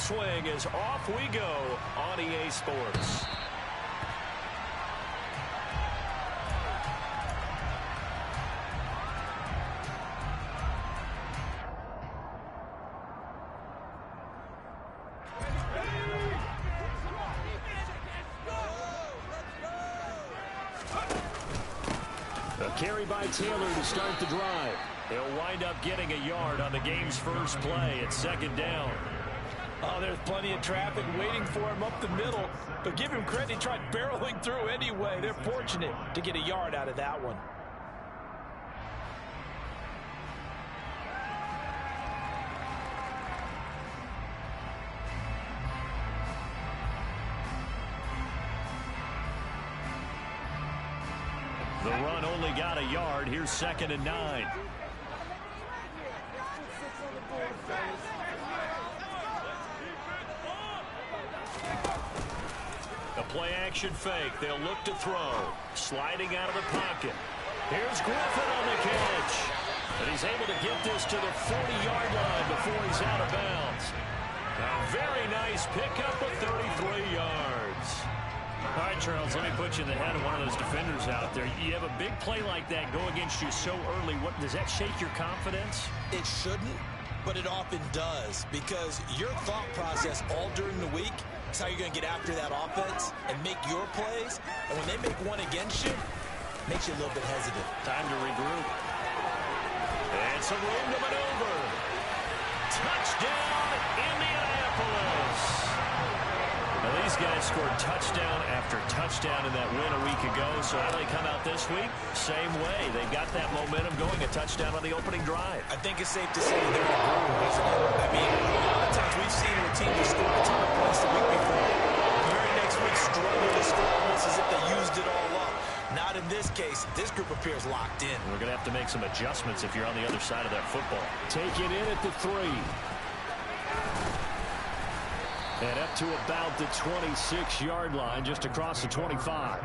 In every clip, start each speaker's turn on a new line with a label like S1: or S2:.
S1: swing as off we go on EA Sports.
S2: A carry by Taylor to start the drive.
S1: He'll wind up getting a yard on the game's first play at second down.
S3: Oh, there's plenty of traffic waiting for him up the middle. But give him credit, he tried barreling through anyway. They're fortunate to get a yard out of that one.
S1: The run only got a yard. Here's 2nd and 9. A play-action fake. They'll look to throw. Sliding out of the pocket. Here's Griffin on the catch. And he's able to get this to the 40-yard line before he's out of bounds. A very nice pickup of 33 yards.
S4: All right, Charles, let me put you in the head of one of those defenders out there. You have a big play like that go against you so early. What does that shake your confidence?
S3: It shouldn't, but it often does, because your thought process all during the week is how you're going to get after that offense and make your plays. And when they make one against you, it makes you a little bit hesitant.
S4: Time to regroup.
S1: And some room to maneuver. Touchdown, Indianapolis. Now, these guys scored touchdown after touchdown in that win a week ago. So how do they come out this week? Same way. They've got that momentum going, a touchdown on the opening drive.
S3: I think it's safe to say they're in a groove, isn't it? I mean, a lot of times we've seen where teams have scored a ton of points the week before. The very next week struggle to score almost as if they used it all up. Not in this case. This group appears locked in.
S1: We're going to have to make some adjustments if you're on the other side of that football.
S2: Take it in at the 3. And up to about the 26-yard line, just across the 25.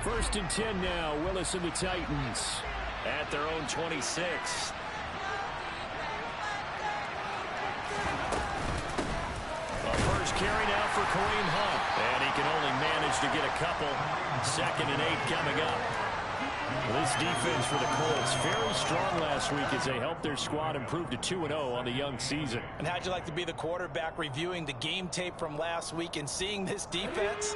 S2: First and 10 now. Willis and the Titans
S1: at their own 26. A first carry now for Kareem Hunt. And he can only manage to get a couple. 2nd and 8 coming up. This defense for the Colts very strong last week as they helped their squad improve to 2-0 on the young season.
S3: And how'd you like to be the quarterback reviewing the game tape from last week and seeing this defense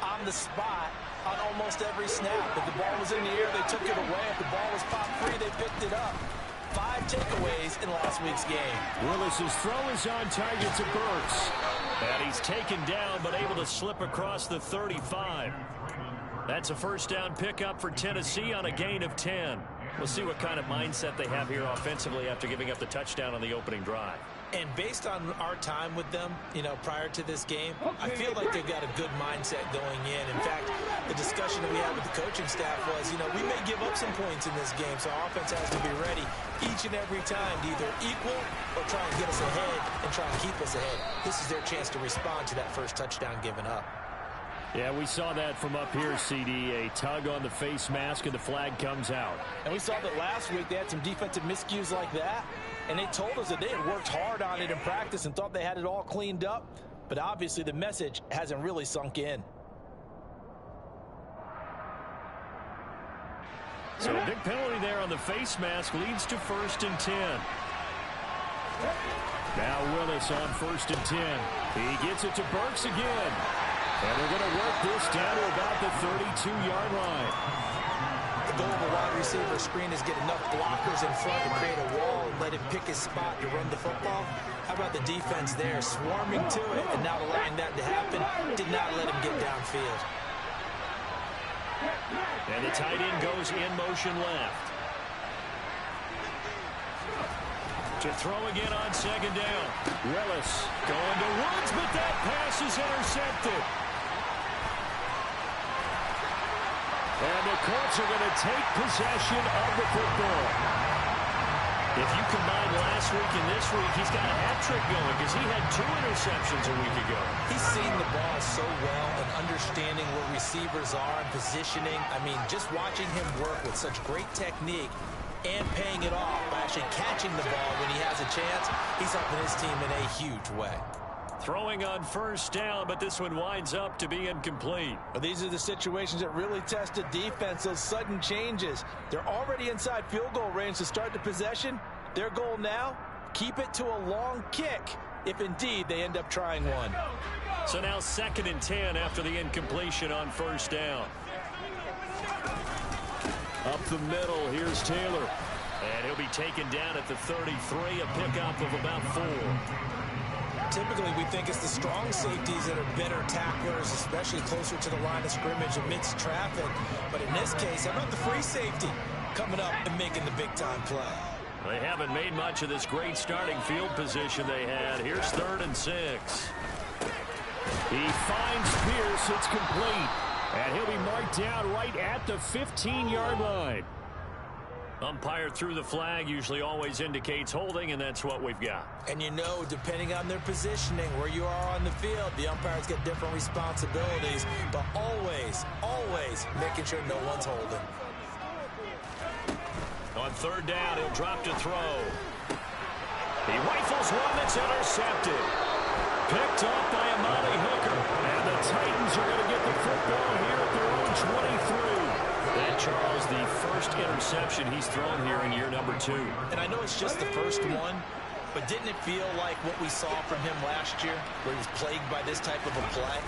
S3: on the spot on almost every snap? If the ball was in the air, they took it away. If the ball was popped free, they picked it up. 5 takeaways in last week's game.
S2: Willis's throw is on target to Burks.
S1: And he's taken down but able to slip across the 35. That's a first down pickup for Tennessee on a gain of 10. We'll see what kind of mindset they have here offensively after giving up the touchdown on the opening drive.
S3: And based on our time with them, prior to this game, I feel like they've got a good mindset going in. In fact, the discussion that we had with the coaching staff was, we may give up some points in this game, so our offense has to be ready each and every time to either equal or try and get us ahead and try and keep us ahead. This is their chance to respond to that first touchdown given up.
S2: Yeah, we saw that from up here, CD. A tug on the face mask, and the flag comes out.
S3: And we saw that last week they had some defensive miscues like that, and they told us that they had worked hard on it in practice and thought they had it all cleaned up, but obviously the message hasn't really sunk in.
S1: So a big penalty there on the face mask leads to 1st and 10.
S2: Now Willis on 1st and 10. He gets it to Burks again. And they're going to work this down to about the 32-yard line.
S3: The goal of a wide receiver screen is get enough blockers in front to create a wall and let him pick his spot to run the football. How about the defense there, swarming to it and not allowing that to happen, did not let him get downfield.
S1: And the tight end goes in motion left. To throw again on 2nd down.
S2: Willis
S1: going to Woods, but but that pass is intercepted.
S2: And the Colts are going to take possession of the football.
S1: If you combine last week and this week, he's got a hat trick going because he had 2 interceptions a week ago.
S3: He's seen the ball so well and understanding where receivers are and positioning. I mean, just watching him work with such great technique and paying it off by actually catching the ball when he has a chance, he's helping his team in a huge way.
S1: Throwing on first down, but this one winds up to be incomplete.
S3: Well, these are the situations that really test a defense, those sudden changes. They're already inside field goal range to start the possession. Their goal now, keep it to a long kick, if indeed they end up trying one.
S1: So now 2nd and 10 after the incompletion on first down.
S2: Up the middle, here's Taylor.
S1: And he'll be taken down at the 33, a pickup of about 4.
S3: Typically, we think it's the strong safeties that are better tacklers, especially closer to the line of scrimmage amidst traffic. But in this case, how about the free safety coming up and making the big-time play?
S1: They haven't made much of this great starting field position they had. Here's 3rd and 6.
S2: He finds Pierce. It's complete. And he'll be marked down right at the 15-yard line.
S1: Umpire threw the flag, usually always indicates holding, and that's what we've got.
S3: And you know, depending on their positioning, where you are on the field, the umpires get different responsibilities, but always, always making sure no one's holding.
S1: On 3rd down, he'll drop to throw. He rifles one that's intercepted. Picked off by Amani Hooker.
S2: And the Titans are going to get the football here at their own 23.
S1: And Charles, the first interception he's thrown here in year number 2.
S3: And I know it's just the first one, but didn't it feel like what we saw from him last year, where he was plagued by this type of a play?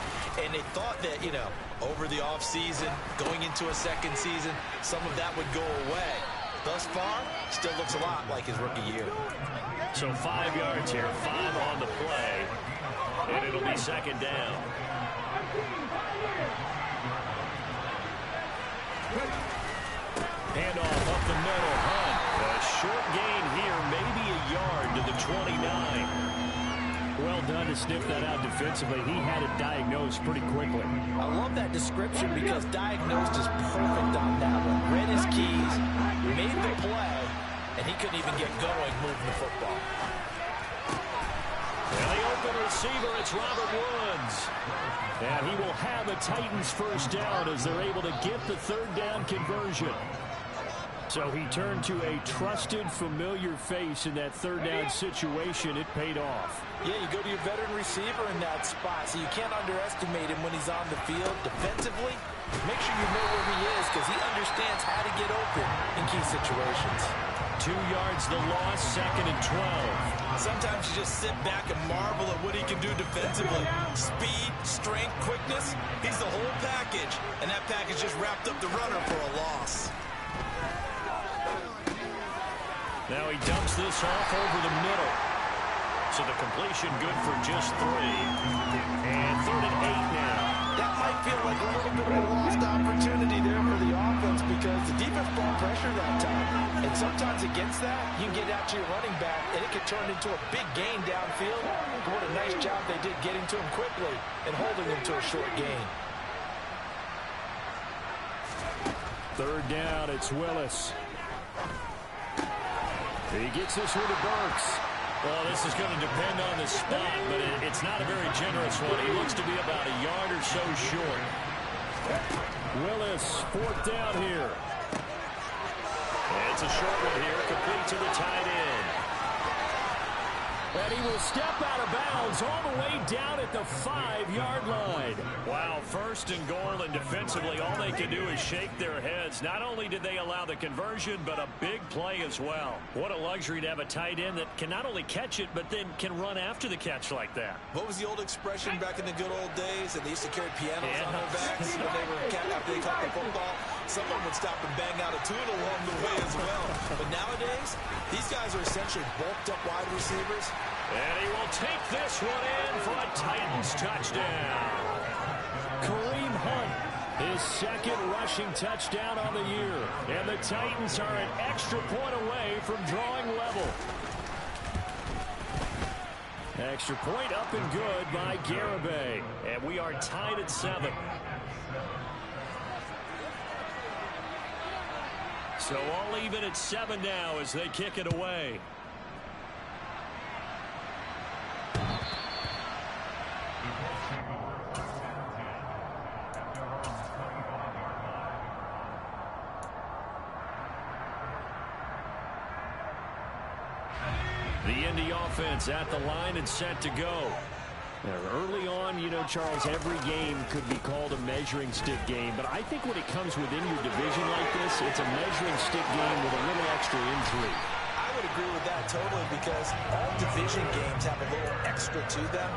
S3: And they thought that, you know, over the offseason, going into a second season, some of that would go away. Thus far, still looks a lot like his rookie year.
S1: So 5 yards here, 5 on the play, and it'll be 2nd down. Handoff up the middle. Hunt. A short gain here, maybe a yard to the 29.
S2: Well done to sniff that out defensively. He had it diagnosed pretty quickly.
S3: I love that description because diagnosed is perfect on that one. Read his keys, made the play, and he couldn't even get going moving the football.
S1: And the open receiver, it's Robert Woods.
S2: And he will have a Titans first down as they're able to get the 3rd down conversion. So he turned to a trusted, familiar face in that 3rd down situation. It paid off.
S3: Yeah, you go to your veteran receiver in that spot, so you can't underestimate him when he's on the field. Defensively, make sure you know where he is because he understands how to get open in key situations.
S1: 2 yards the loss, 2nd and 12.
S3: Sometimes you just sit back and marvel at what he can do defensively. Speed, strength, quickness, he's the whole package, and that package just wrapped up the runner for a loss.
S1: Now he dumps this off over the middle. So the completion good for just 3. And 3rd and 8 now.
S3: That might feel like a little bit of a lost opportunity there for the offense because the defense brought pressure that time. And sometimes against that, you can get out to your running back, and it could turn into a big gain downfield. What a nice job they did getting to him quickly and holding him to a short gain.
S2: 3rd down, it's Willis. He gets this one to Burks.
S1: Well, this is going to depend on the spot, but it's not a very generous one. He looks to be about a yard or so short.
S2: Willis, 4th down here.
S1: And it's a short one here, complete to the tight end.
S2: And he will step out of bounds all the way down at the 5-yard line.
S1: Wow, 1st and goal, and defensively all they can do is shake their heads. Not only did they allow the conversion, but a big play as well. What a luxury to have a tight end that can not only catch it, but then can run after the catch like that.
S3: What was the old expression back in the good old days that they used to carry pianos on their backs when they were after they caught the football? Someone would stop and bang out a tune along the way as well. But nowadays, these guys are essentially bulked up wide receivers.
S1: And he will take this one in for a Titans touchdown.
S2: Kareem Hunt, his 2nd rushing touchdown on the year. And the Titans are an extra point away from drawing level. Extra point up and good by Garibay.
S1: And we are tied at 7. So all even at 7 now as they kick it away. The Indy offense at the line and set to go.
S2: Early on, you know, Charles, every game could be called a measuring stick game. But I think when it comes within your division like this, it's a measuring stick game with a little extra intrigue.
S3: I would agree with that totally because all division games have a little extra to them.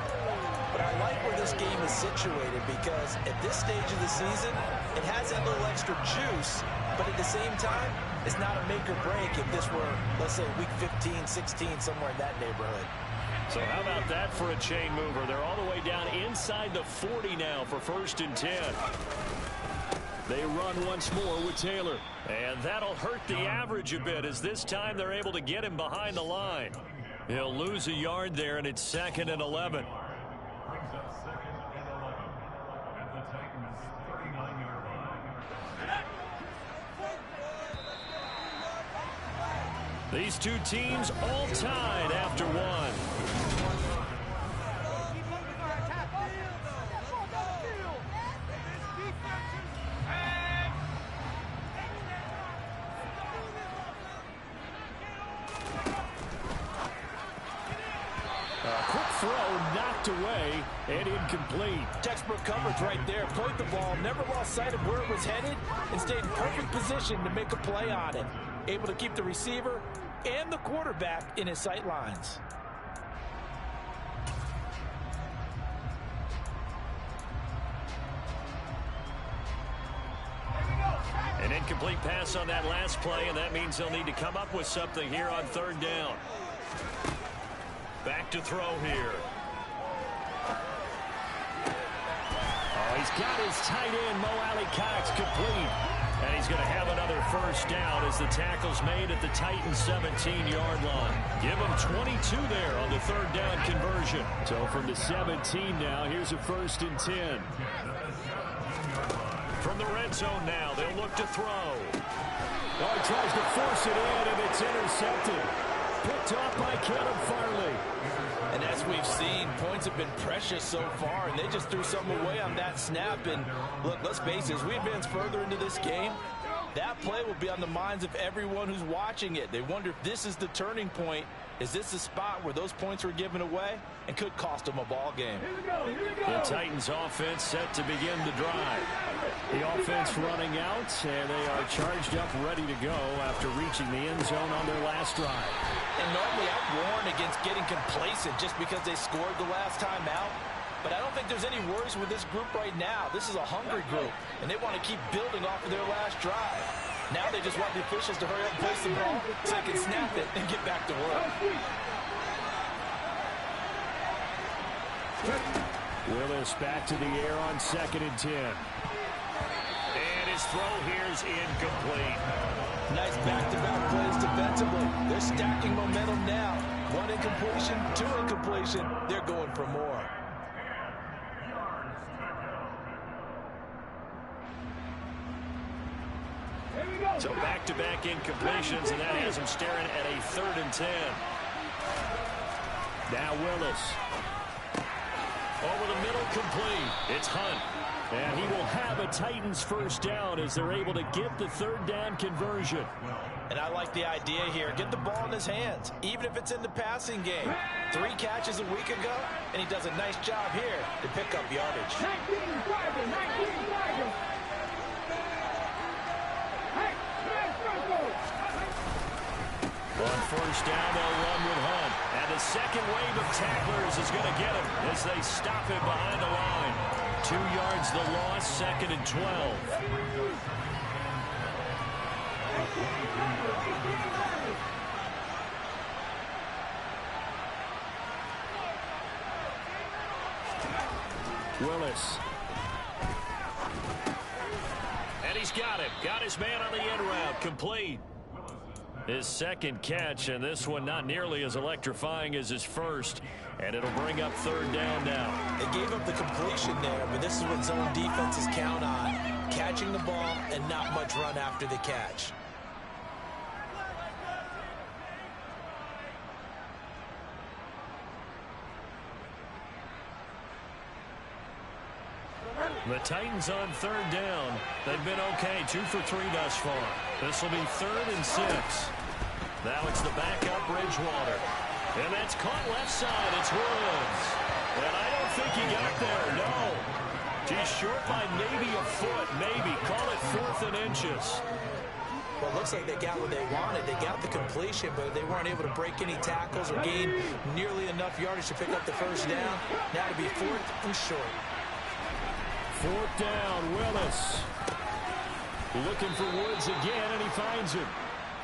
S3: But I like where this game is situated because at this stage of the season, it has that little extra juice. But at the same time, it's not a make or break if this were, let's say, week 15, 16, somewhere in that neighborhood.
S1: So how about that for a chain mover? They're all the way down inside the 40 now for 1st and 10.
S2: They run once more with Taylor.
S1: And that'll hurt the average a bit as this time they're able to get him behind the line. He'll lose a yard there, and it's 2nd and 11. These two teams all tied after one.
S2: Quick throw knocked away and incomplete.
S3: Textbook coverage right there. Played the ball, never lost sight of where it was headed, and stayed in perfect position to make a play on it. Able to keep the receiver and the quarterback in his sight lines.
S1: An incomplete pass on that last play, and that means they'll need to come up with something here on 3rd down. Back to throw here.
S2: Oh, he's got his tight end, Mo Alley-Cox, complete.
S1: And he's going to have another 1st down as the tackle's made at the Titans' 17-yard line. Give him 22 there on the 3rd down conversion.
S2: So from the 17 now, here's a 1st and 10.
S1: From the red zone now, they'll look to throw.
S2: Oh, he tries to force it in, and it's intercepted. Picked off by Caleb Farley.
S3: And as we've seen, points have been precious so far, and they just threw something away on that snap. And look, let's face it, as we advance further into this game, that play will be on the minds of everyone who's watching it. They wonder if this is the turning point. Is this the spot where those points were given away and could cost them a ball game?
S1: The Titans offense set to begin the drive.
S2: The offense running out, and they are charged up, ready to go after reaching the end zone on their last drive.
S3: And normally I warn against getting complacent just because they scored the last time out. But I don't think there's any worries with this group right now. This is a hungry group, and they want to keep building off of their last drive. Now they just want the officials to hurry up and place the ball so they can snap it and get back to work.
S2: Willis back to the air on 2nd and 10.
S1: And his throw here is incomplete.
S3: Nice back-to-back plays defensively. They're stacking momentum now. 1 incompletion, 2 incompletion. They're going for more.
S1: So back-to-back incompletions, and that has him staring at a 3rd and 10.
S2: Now Willis.
S1: Over the middle, complete. It's Hunt.
S2: And he will have a Titans 1st down as they're able to get the 3rd down conversion.
S3: And I like the idea here. Get the ball in his hands, even if it's in the passing game. 3 catches a week ago, and he does a nice job here to pick up yardage.
S5: 19 driving.
S1: On 1st down, they'll run with Hunt. And the second wave of tacklers is going to get him as they stop him behind the line. 2 yards the loss, 2nd and 12.
S2: Willis.
S1: And he's got it. Got his man on the end route. Complete. His 2nd catch, and this one not nearly as electrifying as his first.
S2: And it'll bring up third down now.
S3: They gave up the completion there, but this is what zone defenses count on. Catching the ball and not much run after the catch.
S2: The Titans on third down. They've been okay, 2 for 3 thus far. This will be 3rd and 6. Now it's the backup Bridgewater. And that's caught left side. It's Woods. And I don't think he got there, no. He's short by maybe a foot, maybe. Call it 4th and inches.
S3: Well, it looks like they got what they wanted. They got the completion, but they weren't able to break any tackles or gain nearly enough yardage to pick up the first down. Now to be 4th and short.
S2: 4th down, Willis. Looking for Woods again, and he finds him.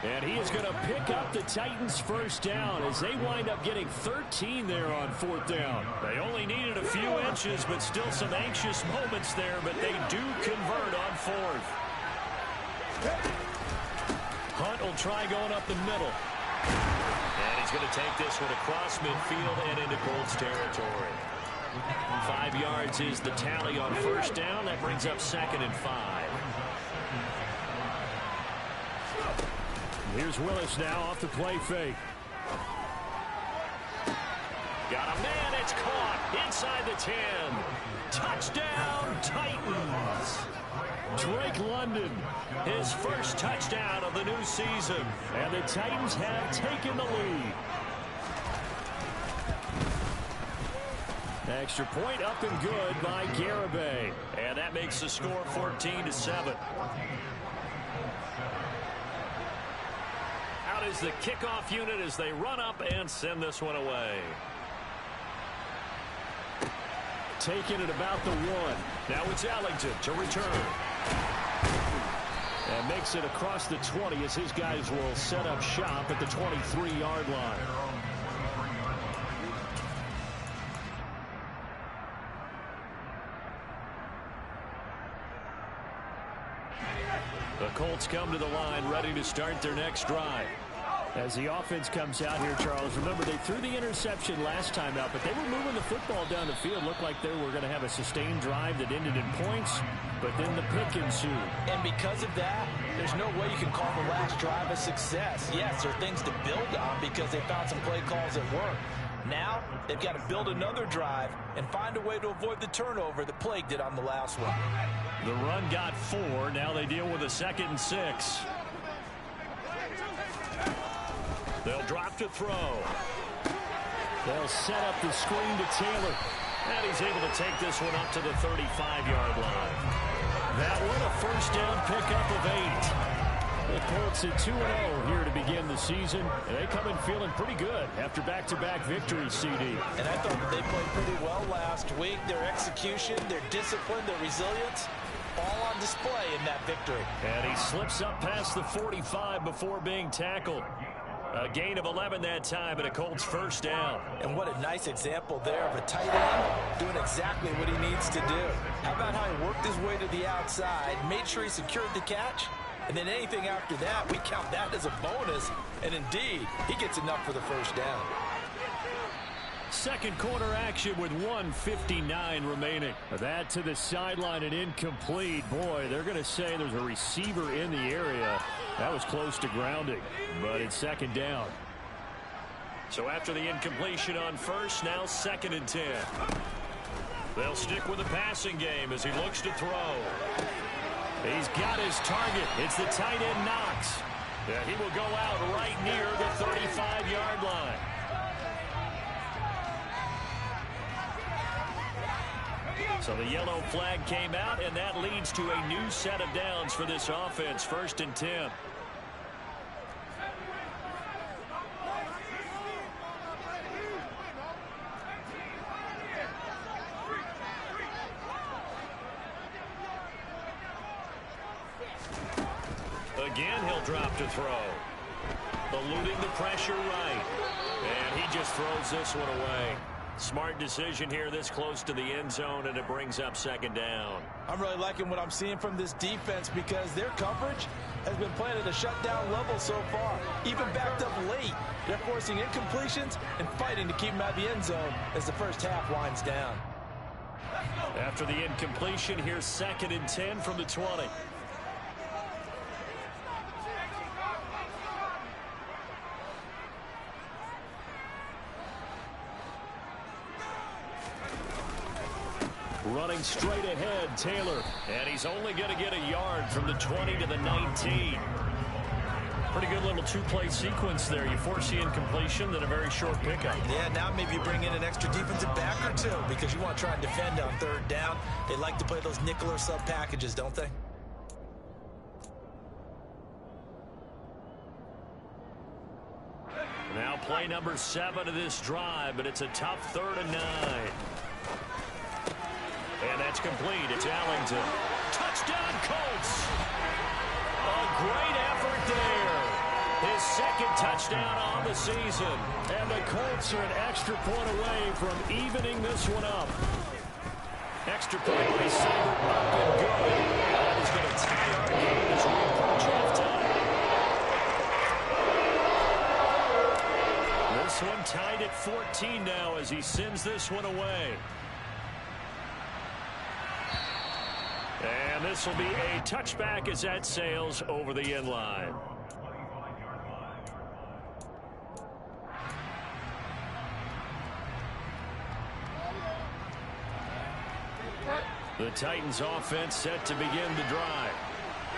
S2: And he is going to pick up the Titans' first down as they wind up getting 13 there on 4th down. They only needed a few inches, but still some anxious moments there, but they do convert on 4th. Hunt will try going up the middle. And he's going to take this one across midfield and into Colts territory. 5 yards is the tally on first down. That brings up 2nd and 5. Here's Willis now off the play fake. Got a man. It's caught inside the 10. Touchdown, Titans. Drake London, his first touchdown of the new season. And the Titans have taken the lead. Extra point up and good by Garibay. And that makes the score 14-7. Out is the kickoff unit as they run up and send this one away. Taking it about the 1. Now it's Ellington to return. And makes it across the 20 as his guys will set up shop at the 23-yard line. The Colts come to the line ready to start their next drive. As the offense comes out here, Charles, remember they threw the interception last time out, but they were moving the football down the field. Looked like they were going to have a sustained drive that ended in points, but then the pick ensued.
S3: And because of that, there's no way you can call the last drive a success. Yes, there are things to build on because they found some play calls that work. Now, they've got to build another drive and find a way to avoid the turnover that plagued it on the last one.
S2: The run got 4. Now they deal with a 2nd and 6. They'll drop to throw. They'll set up the screen to Taylor. And he's able to take this one up to the 35-yard line. That one a first down pickup of 8. The Colts at 2-0 here to begin the season. And they come in feeling pretty good after back-to-back victories, CD.
S3: And I thought that they played pretty well last week. Their execution, their discipline, their resilience, all on display in that victory.
S2: And he slips up past the 45 before being tackled. A gain of 11 that time and a Colts first down.
S3: And what a nice example there of a tight end doing exactly what he needs to do. How about how he worked his way to the outside, made sure he secured the catch, and then anything after that, we count that as a bonus. And indeed, he gets enough for the first down.
S2: Second quarter action with 1:59 remaining. That to the sideline and incomplete. Boy, they're going to say there's a receiver in the area. That was close to grounding, but it's 2nd down. So after the incompletion on first, now 2nd and 10. They'll stick with the passing game as he looks to throw. He's got his target. It's the tight end Knox. Yeah, he will go out right near the 35-yard line. So the yellow flag came out, and that leads to a new set of downs for this offense. 1st and 10. Again, he'll drop to throw. Eluding the pressure right. And he just throws this one away.
S1: Smart decision here this close to the end zone, and it brings up second down.
S3: I'm really liking what I'm seeing from this defense because their coverage has been playing at a shutdown level so far. Even backed up late, they're forcing incompletions and fighting to keep them out of the end zone as the first half winds down.
S2: After the incompletion, here's 2nd and 10 from the 20. Running straight ahead, Taylor.
S1: And he's only going to get a yard from the 20 to the 19.
S2: Pretty good little two-play sequence there. You force the incompletion, then a very short pickup.
S3: Yeah, now maybe you bring in an extra defensive back or two because you want to try and defend on 3rd down. They like to play those nickel or sub packages, don't they?
S1: Now play number 7 of this drive, but it's a tough 3rd and 9. And that's complete. It's Allington. Touchdown, Colts. A great effort there. His 2nd touchdown on the season.
S2: And the Colts are an extra point away from evening this one up.
S1: Extra point by Saber, up and good. That is going to tie our game as we approach halftime. This one tied at 14 now as he sends this one away. And this will be a touchback as that sails over the end line. The Titans offense set to begin the drive.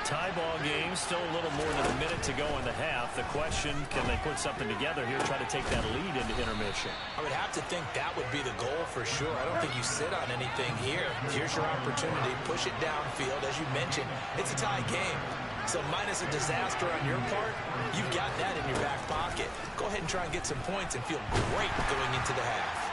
S1: Tie ball game, still a little more than a minute to go in the half. The question, can they put something together here, try to take that lead into intermission?
S3: I would have to think that would be the goal for sure. I don't think you sit on anything here. Here's your opportunity. Push it downfield. As you mentioned, it's a tie game. So minus a disaster on your part, you've got that in your back pocket. Go ahead and try and get some points and feel great going into the half.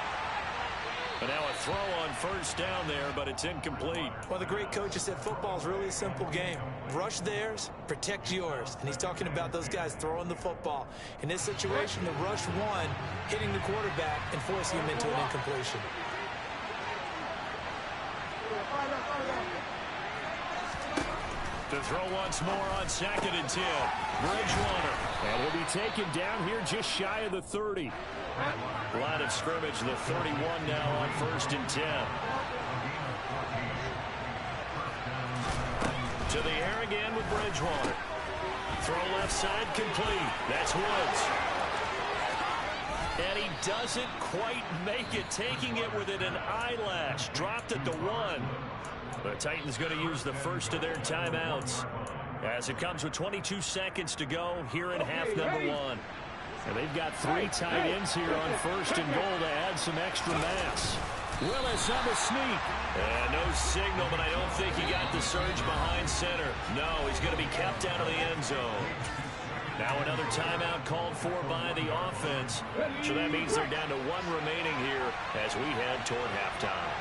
S1: But now a throw on 1st down there, but it's incomplete.
S3: Well, the great coach has said football is really a simple game. Rush theirs, protect yours. And he's talking about those guys throwing the football. In this situation, the rush one, hitting the quarterback and forcing him into an incompletion.
S1: To throw once more on 2nd and 10. Bridgewater.
S2: And will be taken down here just shy of the 30.
S1: Line of scrimmage, the 31 now on 1st and 10. To the air again with Bridgewater. Throw left side complete. That's Woods. And he doesn't quite make it, taking it within an eyelash. Dropped at the 1. The Titans going to use the first of their timeouts as it comes with 22 seconds to go here in half number 1.
S2: And they've got 3 tight ends here on 1st and goal to add some extra mass. Willis on the sneak.
S1: And no signal, but I don't think he got the surge behind center. No, he's going to be kept out of the end zone. Now another timeout called for by the offense. So that means they're down to 1 remaining here as we head toward halftime.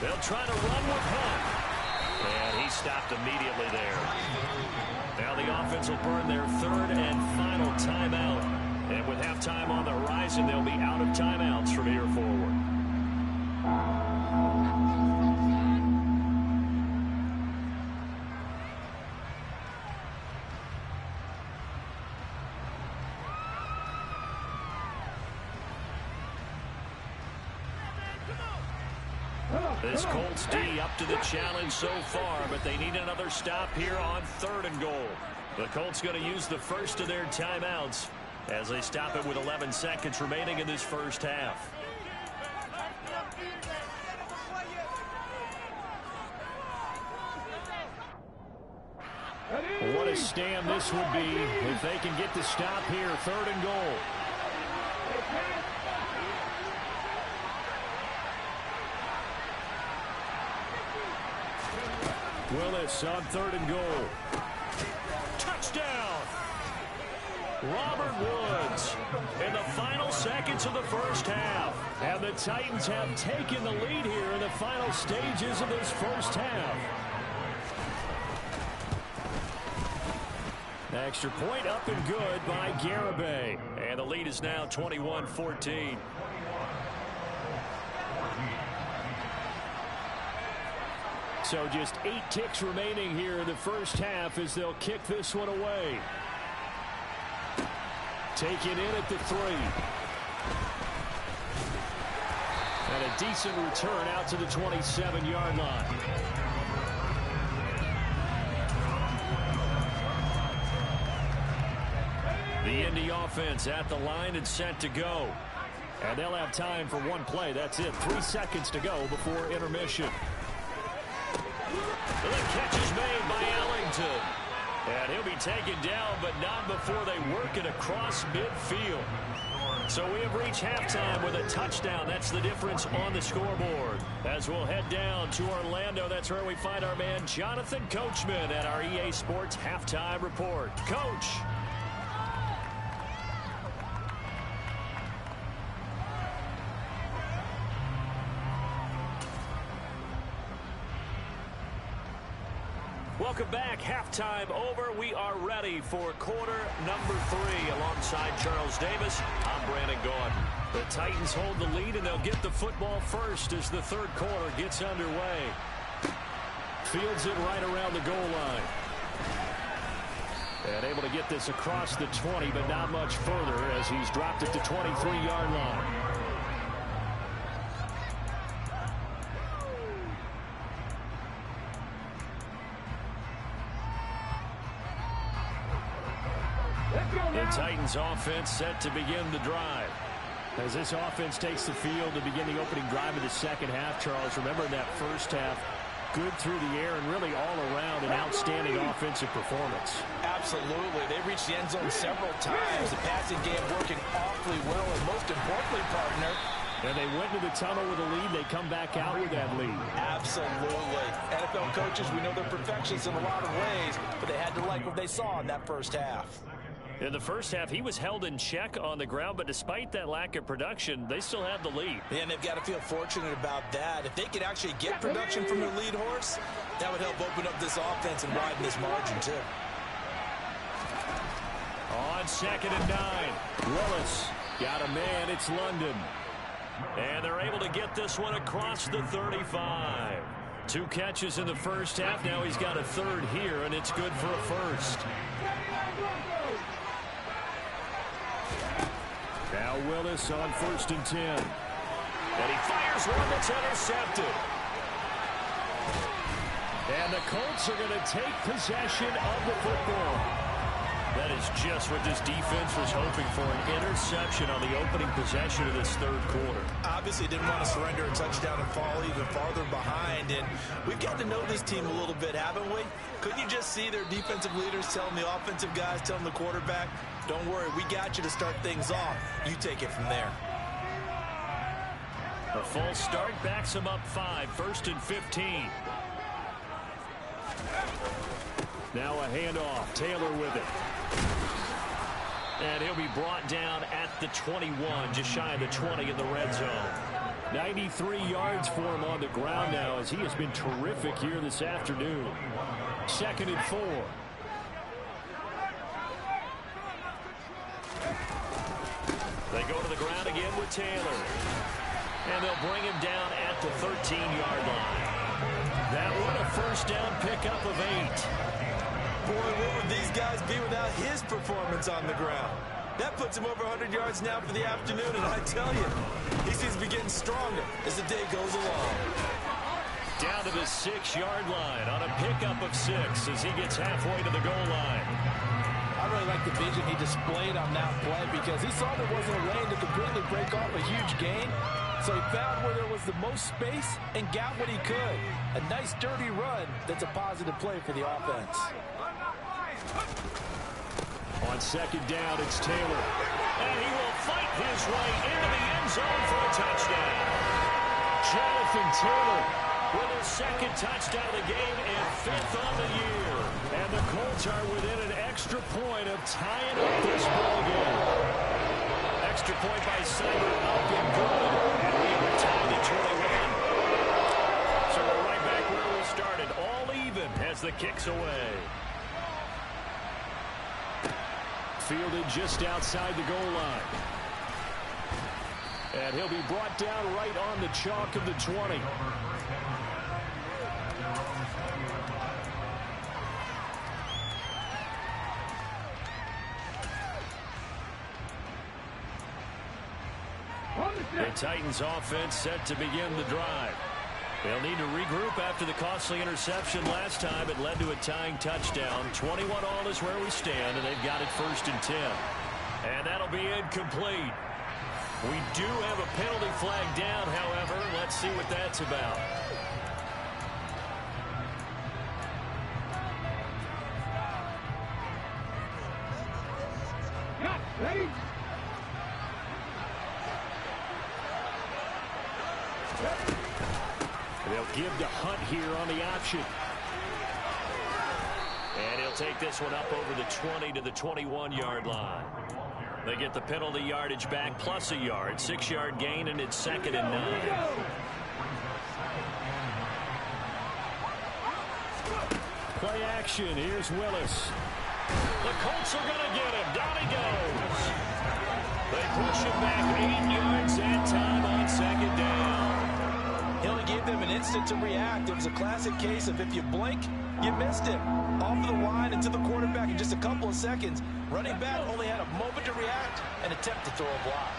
S1: They'll try to run with Hunt. And he stopped immediately there. Now the offense will burn their 3rd and final timeout. And with halftime on the horizon, they'll be out of timeouts from here forward. This Colts D up to the challenge so far, but they need another stop here on 3rd and goal. The Colts going to use the first of their timeouts as they stop it with 11 seconds remaining in this first half.
S2: What a stand this would be if they can get the stop here, 3rd and goal. Willis on 3rd and goal.
S1: Touchdown! Robert Woods in the final seconds of the first half.
S2: And the Titans have taken the lead here in the final stages of this first half. Extra point up and good by Garibay.
S1: And the lead is now 21-14.
S2: So just 8 ticks remaining here in the first half as they'll kick this one away. Taken in at the 3. And a decent return out to the 27-yard line.
S1: The Indy offense at the line and set to go.
S2: And they'll have time for one play. That's it. 3 seconds to go before intermission.
S1: The catch is made by Ellington. And he'll be taken down, but not before they work it across midfield. So we have reached halftime with a touchdown. That's the difference on the scoreboard. As we'll head down to Orlando, that's where we find our man Jonathan Coachman at our EA Sports Halftime Report. Coach. Welcome back. Halftime over. We are ready for quarter number 3. Alongside Charles Davis, I'm Brandon Gordon. The Titans hold the lead, and they'll get the football first as the third quarter gets underway.
S2: Fields it right around the goal line. And able to get this across the 20, but not much further as he's dropped at the 23-yard line.
S1: The Titans offense set to begin the drive.
S2: As this offense takes the field to begin the opening drive of the second half, Charles, remember in that first half, good through the air and really all around an outstanding offensive performance.
S3: Absolutely. They reached the end zone several times. The passing game working awfully well, and most importantly, partner,
S2: and they went to the tunnel with a lead. They come back out with that lead.
S3: Absolutely. NFL coaches, we know they're perfectionists in a lot of ways, but they had to like what they saw in that first half.
S1: In the first half, he was held in check on the ground, but despite that lack of production, they still had the lead.
S3: And they've got to feel fortunate about that. If they could actually get production from their lead horse, that would help open up this offense and widen this margin, too.
S2: On 2nd and 9, Willis got a man. It's London.
S1: And they're able to get this one across the 35. 2 catches in the first half. Now he's got a third here, and it's good for a first.
S2: Now Willis on 1st and 10.
S1: And he fires one that's intercepted.
S2: And the Colts are going to take possession of the football.
S1: That is just what this defense was hoping for, an interception on the opening possession of this third quarter.
S3: Obviously didn't want to surrender a touchdown and fall even farther behind. And we've got to know this team a little bit, haven't we? Couldn't you just see their defensive leaders telling the offensive guys, telling the quarterback, don't worry, we got you to start things off. You take it from there.
S1: A false start backs him up 5, 1st and 15.
S2: Now a handoff. Taylor with it.
S1: And he'll be brought down at the 21, just shy of the 20 in the red zone.
S2: 93 yards for him on the ground now as he has been terrific here this afternoon. 2nd and 4.
S1: They go to the ground again with Taylor. And they'll bring him down at the 13-yard line.
S2: That one a first down pickup of 8.
S3: Boy, what would these guys be without his performance on the ground? That puts him over 100 yards now for the afternoon, and I tell you, he seems to be getting stronger as the day goes along.
S1: Down to the 6-yard line on a pickup of 6 as he gets halfway to the goal line.
S6: I really like the vision he displayed on that play because he saw there wasn't a lane to completely break off a huge gain. So he found where there was the most space and got what he could. A nice, dirty run that's a positive play for the offense.
S2: On 2nd down, it's Taylor.
S1: And he will fight his way into the end zone for a touchdown.
S2: Jonathan Taylor
S1: with his 2nd touchdown of the game and 5th on the year.
S2: And the Colts are within an extra point of tying up this ballgame.
S1: Extra point by Simon up and good. And we return to 21. So we're right back where we started. All even as the kick's away.
S2: fielded just outside the goal line. And he'll be brought down right on the chalk of the 20.
S1: The Titans offense set to begin the drive. They'll need to regroup after the costly interception last time. It led to a tying touchdown. 21 all is where we stand, and they've got it 1st and 10. And that'll be incomplete. We do have a penalty flag down, however. Let's see what that's about.
S5: Ready?
S2: They'll give to Hunt here on the option.
S1: And he'll take this one up over the 20 to the 21-yard line. They get the penalty yardage back plus a yard. 6-yard gain, and it's 2nd and 9.
S2: Play action. Here's Willis.
S1: The Colts are going to get him. Down he goes. They push him back 8 yards that time on 2nd down.
S3: He only gave them an instant to react. It was a classic case of if you blink, you missed him. Off the line and to the quarterback in just a couple of seconds. Running back only had a moment to react and attempt to throw a block.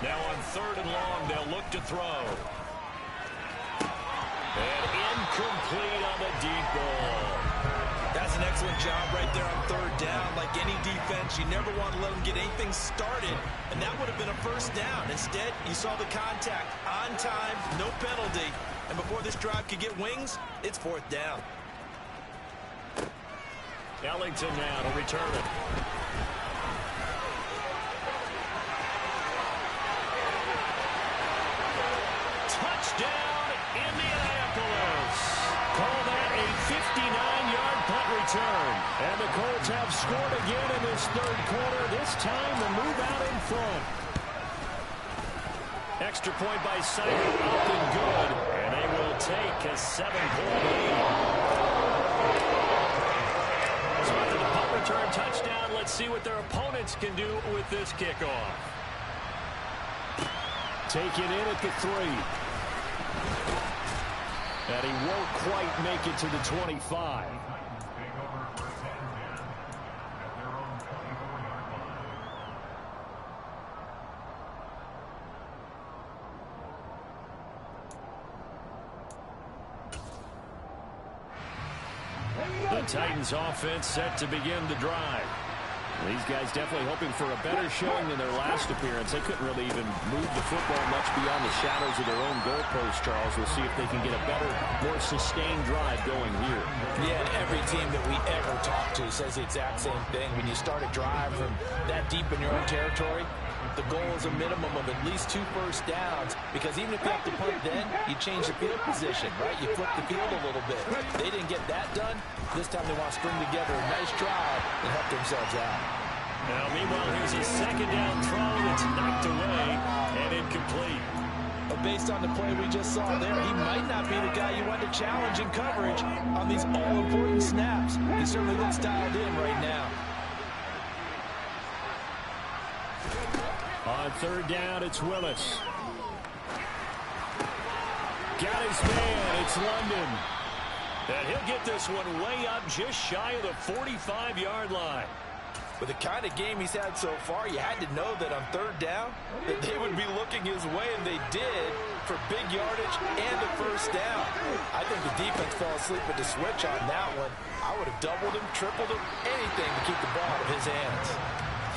S1: Now on 3rd and long, they'll look to throw. And incomplete on the deep ball.
S3: That's an excellent job right there on 3rd down. Like any defense, you never want to let them get anything started, and that would have been a 1st down. Instead, you saw the contact on time, no penalty, and before this drive could get wings, it's 4th down.
S1: Ellington now to return it. Touchdown, Indianapolis.
S2: Call that a 59-yard punt return. And the Colts have scored again in this 3rd quarter. This time the move out in front.
S1: Extra point by Simon, up and good. And they will take a 7-point lead. So after the punt return touchdown, let's see what their opponents can do with this kickoff.
S2: Taken in at the 3. And he won't quite make it to the 25.
S1: The Titans offense set to begin the drive.
S2: These guys definitely hoping for a better showing than their last appearance. They couldn't really even move the football much beyond the shadows of their own goalpost, Charles. We'll see if they can get a better, more sustained drive going here.
S6: Yeah, and every team that we ever talk to says the exact same thing. When you start a drive from that deep in your own territory, the goal is a minimum of at least 2 first downs, because even if you have to punt then, you change the field position, right? You flip the field a little bit. They didn't get that done. This time they want to string together a nice drive and help themselves out.
S1: Now, meanwhile, here's a 2nd down throw that's knocked away and incomplete.
S6: But based on the play we just saw there, he might not be the guy you want to challenge in coverage on these all-important snaps. He certainly looks dialed in right now.
S2: On 3rd down, it's Willis. Got his man. It's London.
S1: And he'll get this one way up just shy of the 45-yard line.
S6: With the kind of game he's had so far, you had to know that on 3rd down that they would be looking his way, and they did, for big yardage and a 1st down. I think the defense fell asleep with the switch on that one. I would have doubled him, tripled him, anything to keep the ball out of his hands.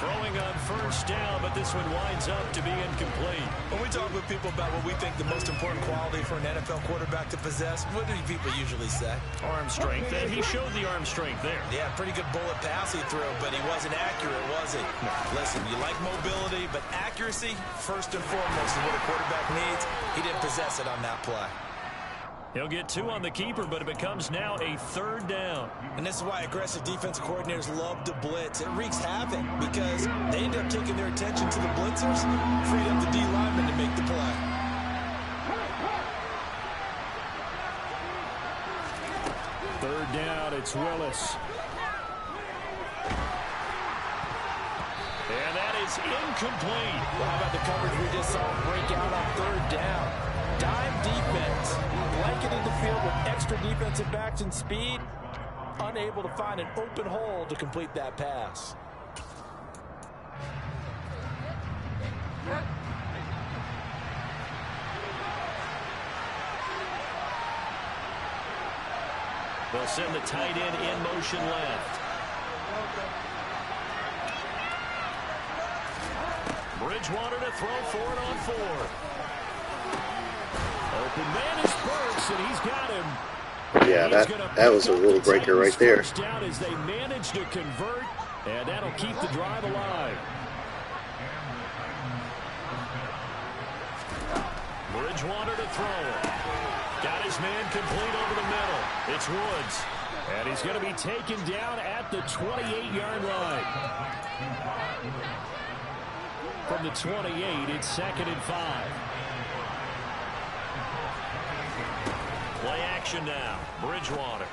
S1: Throwing on 1st down, but this one winds up to be incomplete.
S3: When we talk with people about what we think the most important quality for an NFL quarterback to possess, what do people usually say?
S1: Arm strength, and he showed the arm strength there.
S3: Yeah, pretty good bullet pass he threw, but he wasn't accurate, was he? Listen, you like mobility, but accuracy, first and foremost, is what a quarterback needs. He didn't possess it on that play.
S1: He'll get 2 on the keeper, but it becomes now a 3rd down.
S3: And this is why aggressive defensive coordinators love to blitz. It wreaks havoc because they end up taking their attention to the blitzers, freed up the D lineman to make the play.
S2: Third down, it's Willis. is incomplete.
S6: Well, how about the coverage we just saw break out on third down? Dime defense, blanketing the field with extra defensive backs and speed, unable to find an open hole to complete that pass.
S1: They'll send the tight end in motion left. Bridgewater to throw for it on 4. Open man is Burks, and he's got him.
S7: Yeah, that was a rule breaker right there.
S2: Down as they manage to convert, and that'll keep the drive alive.
S1: Bridgewater to throw it. Got his man complete over the middle. It's Woods.
S2: And he's going to be taken down at the 28-yard line. From the 28, it's 2nd and 5.
S1: Play action now. Bridgewater.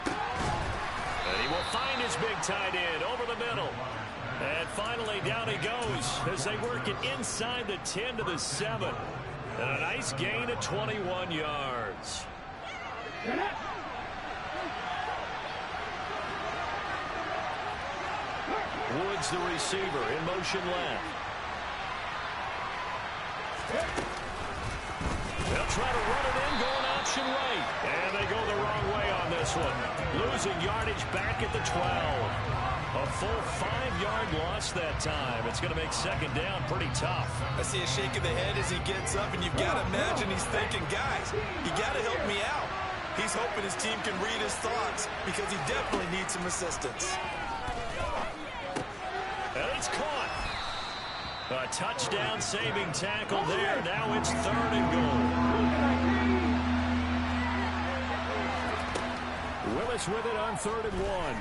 S1: And he will find his big tight end over the middle. And finally down he goes as they work it inside the 10 to the 7. And a nice gain of 21 yards. Woods the receiver in motion left. They'll try to run it in going option right. And they go the wrong way on this one. Losing yardage back at the 12. A full 5-yard loss that time. It's going to make 2nd down pretty tough.
S3: I see a shake of the head as he gets up, and you've got to imagine he's thinking, guys, you got to help me out. He's hoping his team can read his thoughts because he definitely needs some assistance.
S1: And it's caught. A touchdown saving tackle there. Now it's 3rd and goal.
S2: Willis with it on 3rd and 1.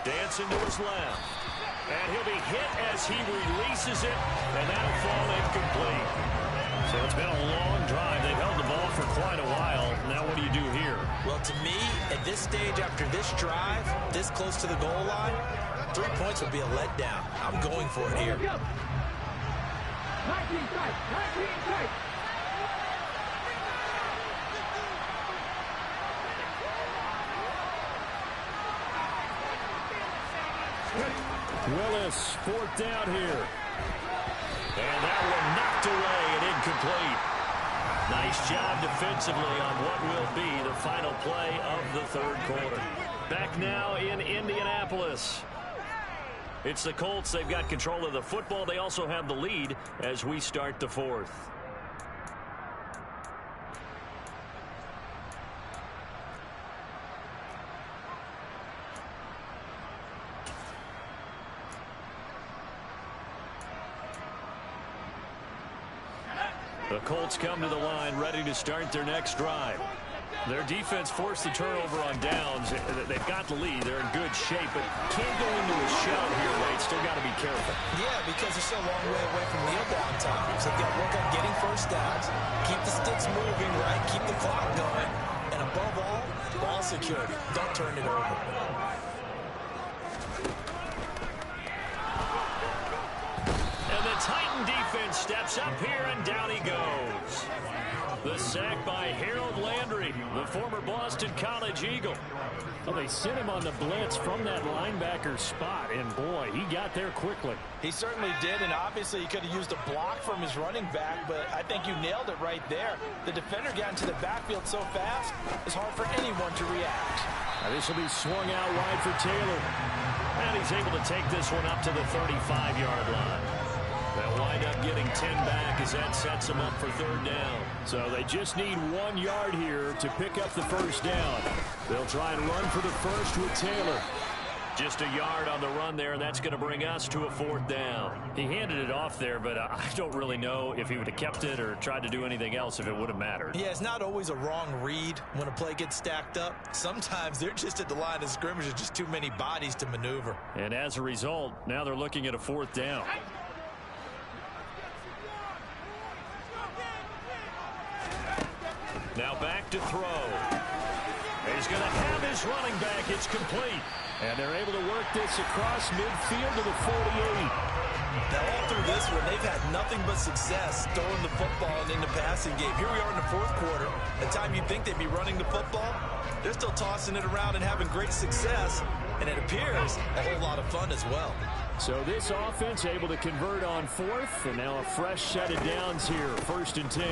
S1: Dancing to his left. And he'll be hit as he releases it, and that'll fall incomplete.
S2: So it's been a long drive. They've held the ball for quite a while. Now what do you do here?
S3: Well, to me, at this stage after this drive, this close to the goal line, 3 points would be a letdown. I'm going for it here.
S5: 19 strikes. 19 strikes.
S2: Willis, 4th down here.
S1: And that one knocked away and incomplete. Nice job defensively on what will be the final play of the 3rd quarter. Back now in Indianapolis. It's the Colts. They've got control of the football. They also have the lead as we start the 4th. The Colts come to the line ready to start their next drive. Their defense forced the turnover on downs. They've got the lead. They're in good shape, but can't go into a shell here, right? Still got to be careful.
S3: Yeah, because they're still a long way away from kneel down times. They've got to work on getting first downs, keep the sticks moving, right? Keep the clock going. And above all, ball security. Don't turn it over.
S1: And the Titan defense steps up here, and down he goes. The sack by Harold Landry, the former Boston College Eagle.
S2: Well, they sent him on the blitz from that linebacker spot, and boy, he got there quickly.
S6: He certainly did, and obviously he could have used a block from his running back, but I think you nailed it right there. The defender got into the backfield so fast, it's hard for anyone to react.
S2: This will be swung out wide for Taylor.
S1: And he's able to take this one up to the 35-yard line. They'll wind up getting 10 back as that sets them up for 3rd down.
S2: So they just need 1 yard here to pick up the 1st down. They'll try and run for the 1st with Taylor.
S1: Just a yard on the run there, and that's going to bring us to a 4th down.
S2: He handed it off there, but I don't really know if he would have kept it or tried to do anything else if it would have mattered.
S3: Yeah, it's not always a wrong read when a play gets stacked up. Sometimes they're just at the line of scrimmage with just too many bodies to maneuver.
S2: And as a result, now they're looking at a 4th down.
S1: Now back to throw. He's going to have his running back. It's complete.
S2: And they're able to work this across midfield to the 48.
S3: Now, all through this one, they've had nothing but success throwing the football and in the passing game. Here we are in the fourth quarter. The time you'd think they'd be running the football, they're still tossing it around and having great success. And it appears a whole lot of fun as well.
S2: So this offense able to convert on fourth. And now a fresh set of downs here. 1st and 10.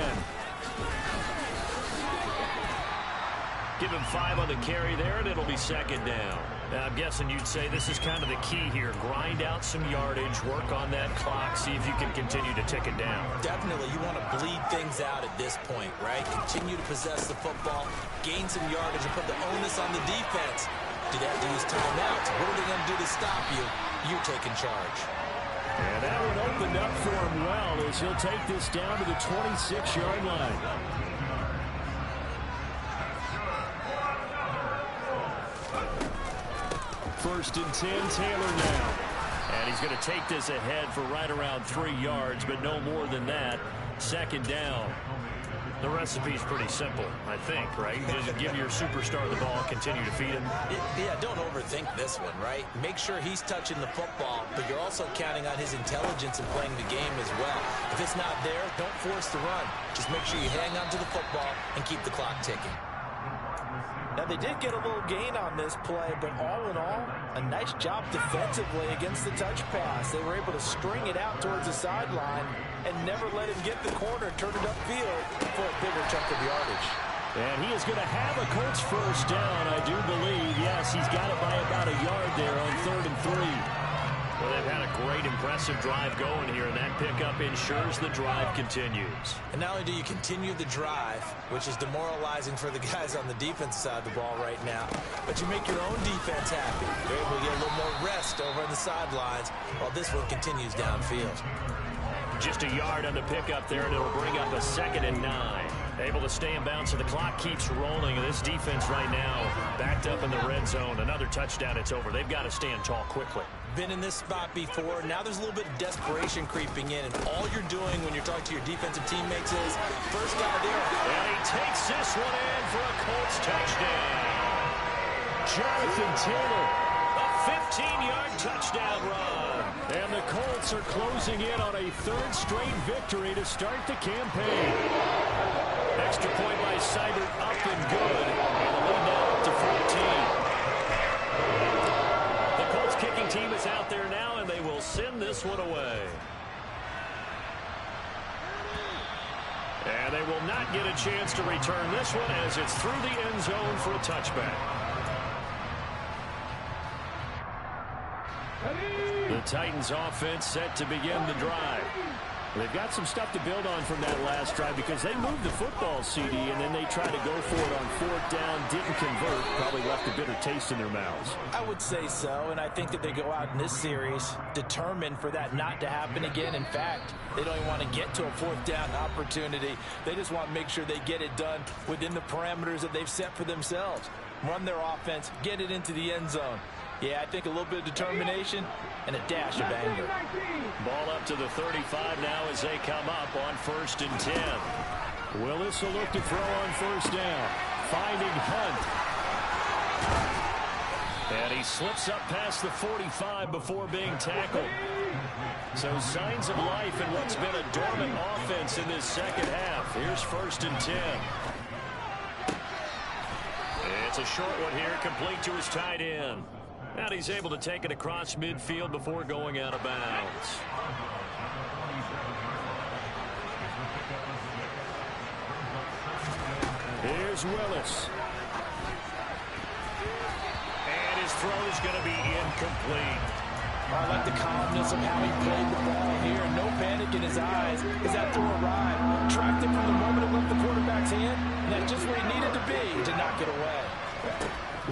S1: Give him 5 on the carry there, and it'll be 2nd down.
S4: Now, I'm guessing you'd say this is kind of the key here. Grind out some yardage, work on that clock, see if you can continue to tick it down.
S3: Definitely, you want to bleed things out at this point, right? Continue to possess the football, gain some yardage, and put the onus on the defense. Do they have to use timeouts? What are they going to do to stop you? You're taking charge.
S2: And that one opened up for him well as he'll take this down to the 26-yard line. First and 10, Taylor now.
S1: And he's going to take this ahead for right around 3 yards, but no more than that. 2nd down.
S4: The recipe's pretty simple, I think, right? Just give your superstar the ball, continue to feed him.
S3: Yeah, don't overthink this one, right? Make sure he's touching the football, but you're also counting on his intelligence in playing the game as well. If it's not there, don't force the run. Just make sure you hang on to the football and keep the clock ticking.
S6: Now, they did get a little gain on this play, but all in all, a nice job defensively against the touch pass. They were able to string it out towards the sideline and never let him get the corner and turn it upfield for a bigger chunk of yardage.
S2: And he is going to have a Colts first down, I do believe. Yes, he's got it by about a yard there on 3rd and 3.
S1: Well, they've had a great, impressive drive going here, and that pickup ensures the drive continues.
S3: And not only do you continue the drive, which is demoralizing for the guys on the defensive side of the ball right now, but you make your own defense happy. They're able to get a little more rest over on the sidelines while this one continues downfield.
S1: Just a yard on the pickup there, and it'll bring up a 2nd and 9.
S4: Able to stay in bounds, so the clock keeps rolling. And this defense right now backed up in the red zone. Another touchdown, it's over. They've got to stand tall quickly.
S3: Been in this spot before. Now there's a little bit of desperation creeping in, and all you're doing when you're talking to your defensive teammates is first guy there.
S1: And he takes this one in for a Colts touchdown.
S2: Jonathan Taylor.
S1: A 15-yard touchdown run.
S2: And the Colts are closing in on a 3rd straight victory to start the campaign.
S1: Extra point by Seibert, up and good. And the lead now up to 14. The Colts kicking team is out there now, and they will send this one away. And they will not get a chance to return this one as it's through the end zone for a touchback.
S2: The Titans offense set to begin the drive. They've got some stuff to build on from that last drive because they moved the football, CD, and then they tried to go for it on 4th down, didn't convert, probably left a bitter taste in their mouths.
S6: I would say so, and I think that they go out in this series determined for that not to happen again. In fact, they don't even want to get to a 4th down opportunity. They just want to make sure they get it done within the parameters that they've set for themselves. Run their offense, get it into the end zone. Yeah, I think a little bit of determination and a dash of anger.
S1: Ball up to the 35 now as they come up on 1st and 10.
S2: Willis will look to throw on 1st down. Finding Hunt.
S1: And he slips up past the 45 before being tackled. So signs of life in what's been a dormant offense in this second half. Here's 1st and 10. It's a short one here, complete to his tight end. And he's able to take it across midfield before going out of bounds.
S2: Here's Willis.
S1: And his throw is going to be incomplete.
S6: I like the calmness of how he played the ball here. No panic in his eyes as that throw arrived. Tracked it from the moment it left the quarterback's hand. And that's just where he needed to be to knock it away.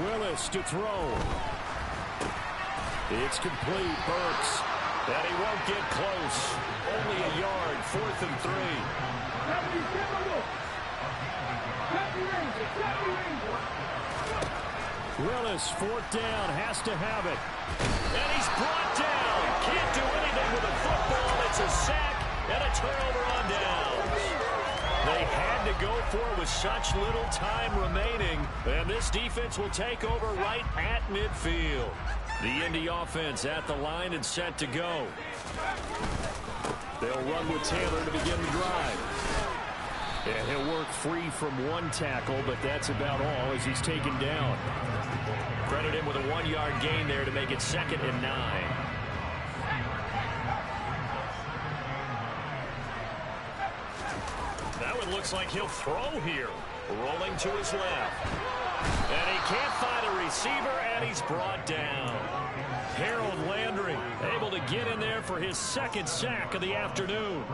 S2: Willis to throw. It's complete. Burks.
S1: And he won't get close. Only a yard. 4th and 3.
S2: Willis, 4th down, has to have it.
S1: And he's brought down. Can't do anything with the football. It's a sack and a turnover on downs. They had to go for with such little time remaining. And this defense will take over right at midfield. The Indy offense at the line and set to go.
S2: They'll run with Taylor to begin the drive. And he'll work free from one tackle, but that's about all as he's taken down.
S1: Credit him with a 1-yard gain there to make it 2nd and 9.
S2: That one looks like he'll throw here.
S1: Rolling to his left. And he can't find a receiver, and he's brought down.
S2: Harold Landry able to get in there for his 2nd sack of the afternoon.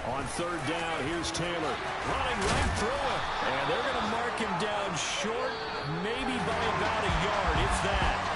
S2: On 3rd down, here's Taylor running right through him. And they're going to mark him down short, maybe by about a yard, if that.